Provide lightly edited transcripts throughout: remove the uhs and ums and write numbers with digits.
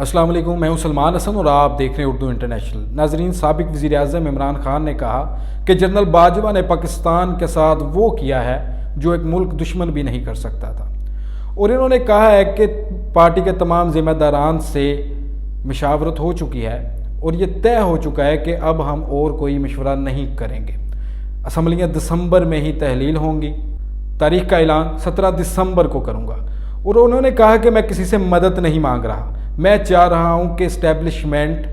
अस्सलाम वालेकुम, मैं हूं सलमान हसन और आप देख रहे हैं उर्दू इंटरनेशनल। नाजरीन, साबिक वज़ीर-ए-आज़म इमरान खान ने कहा कि जनरल बाजवा ने पाकिस्तान के साथ वो किया है जो एक मुल्क दुश्मन भी नहीं कर सकता था, और इन्होंने कहा है कि पार्टी के तमाम ज़िम्मेदारान से मशावरत हो चुकी है और ये तय हो चुका है कि अब हम और कोई मशवरा नहीं करेंगे। असम्बलियाँ दिसंबर में ही तहलील होंगी। तारीख का ऐलान 17 दिसंबर को करूँगा। और उन्होंने कहा कि मैं किसी से मदद नहीं मांग रहा, मैं चाह रहा हूँ कि इस्टेब्लिशमेंट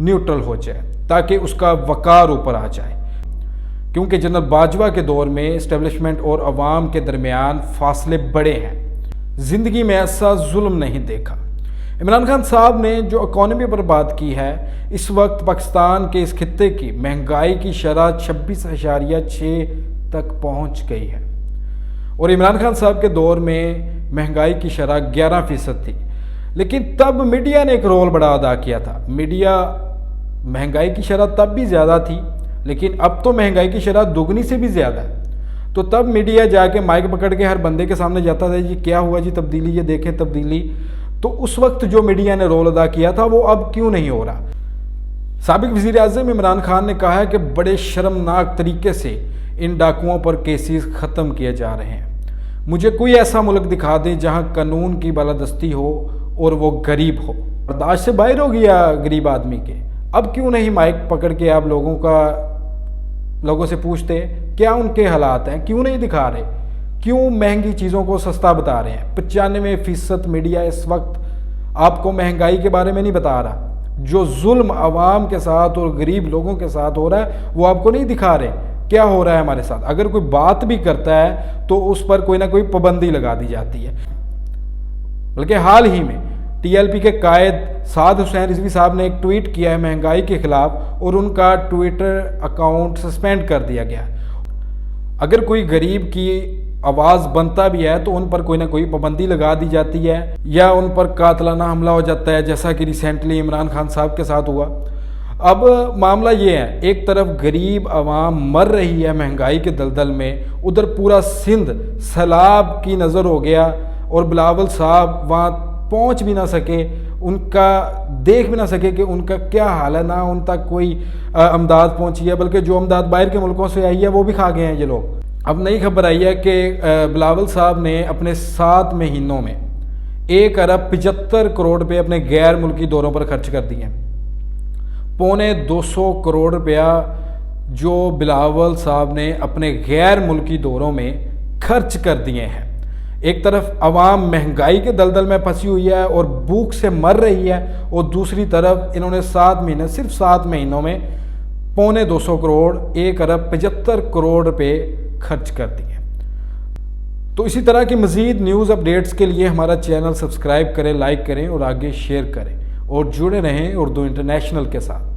न्यूट्रल हो जाए ताकि उसका वक़ार ऊपर आ जाए, क्योंकि जनरल बाजवा के दौर में इस्टेब्लिशमेंट और अवाम के दरमियान फासले बड़े हैं। ज़िंदगी में ऐसा जुल्म नहीं देखा। इमरान खान साहब ने जो इकॉनमी पर बात की है, इस वक्त पाकिस्तान के इस खित्ते की महंगाई की शरह 26.6 तक पहुँच गई है, और इमरान खान साहब के दौर में महंगाई की शरह 11% थी। लेकिन तब मीडिया ने एक रोल बड़ा अदा किया था। मीडिया महंगाई की शरह तब भी ज़्यादा थी, लेकिन अब तो महंगाई की शरह दुगनी से भी ज़्यादा है। तो तब मीडिया जाके माइक पकड़ के हर बंदे के सामने जाता था, जी क्या हुआ जी तब्दीली, ये देखें तब्दीली। तो उस वक्त जो मीडिया ने रोल अदा किया था वो अब क्यों नहीं हो रहा। साबिक वज़ीर-ए-आज़म इमरान खान ने कहा है कि बड़े शर्मनाक तरीके से इन डाकुओं पर केसेस ख़त्म किए जा रहे हैं। मुझे कोई ऐसा मुल्क दिखा दें जहां कानून की बालादस्ती हो और वो गरीब हो। बर्दाश्त से बाहर हो गया गरीब आदमी के। अब क्यों नहीं माइक पकड़ के आप लोगों से पूछते क्या उनके हालात हैं, क्यों नहीं दिखा रहे, क्यों महंगी चीज़ों को सस्ता बता रहे हैं। 95% मीडिया इस वक्त आपको महंगाई के बारे में नहीं बता रहा। जो जुल्म आवाम के साथ और गरीब लोगों के साथ हो रहा है वो आपको नहीं दिखा रहे क्या हो रहा है हमारे साथ। अगर कोई बात भी करता है तो उस पर कोई ना कोई पाबंदी लगा दी जाती है। बल्कि हाल ही में टीएलपी के कायद साद हुसैन रिजवी साहब ने एक ट्वीट किया है महंगाई के खिलाफ, और उनका ट्विटर अकाउंट सस्पेंड कर दिया गया। अगर कोई गरीब की आवाज़ बनता भी है तो उन पर कोई ना कोई पाबंदी लगा दी जाती है या उन पर कातलाना हमला हो जाता है, जैसा कि रिसेंटली इमरान खान साहब के साथ हुआ। अब मामला ये है, एक तरफ गरीब आवाम मर रही है महंगाई के दलदल में, उधर पूरा सिंध सैलाब की नज़र हो गया और बिलावल साहब वहाँ पहुँच भी ना सके, उनका देख भी ना सके कि उनका क्या हाल है, ना उन तक कोई अमदाद पहुँची है, बल्कि जो अमदाद बाहर के मुल्कों से आई है वो भी खा गए हैं ये लोग। अब नई खबर आई है कि बिलावल साहब ने अपने 7 महीनों में 1 अरब 75 करोड़ रुपये अपने गैर मुल्की दौरों पर खर्च कर दिए हैं। 250 करोड़ रुपया जो बिलावल साहब ने अपने गैर मुल्की दौरों में खर्च कर दिए हैं। एक तरफ आवाम महंगाई के दलदल में फंसी हुई है और भूख से मर रही है, और दूसरी तरफ इन्होंने 7 महीने, सिर्फ 7 महीनों में 250 करोड़ 1 अरब 75 करोड़ रुपये खर्च कर दिए। तो इसी तरह की मज़ीद न्यूज़ अपडेट्स के लिए हमारा चैनल सब्सक्राइब करें, लाइक करें और आगे शेयर करें, और जुड़े रहें उर्दू इंटरनेशनल के साथ।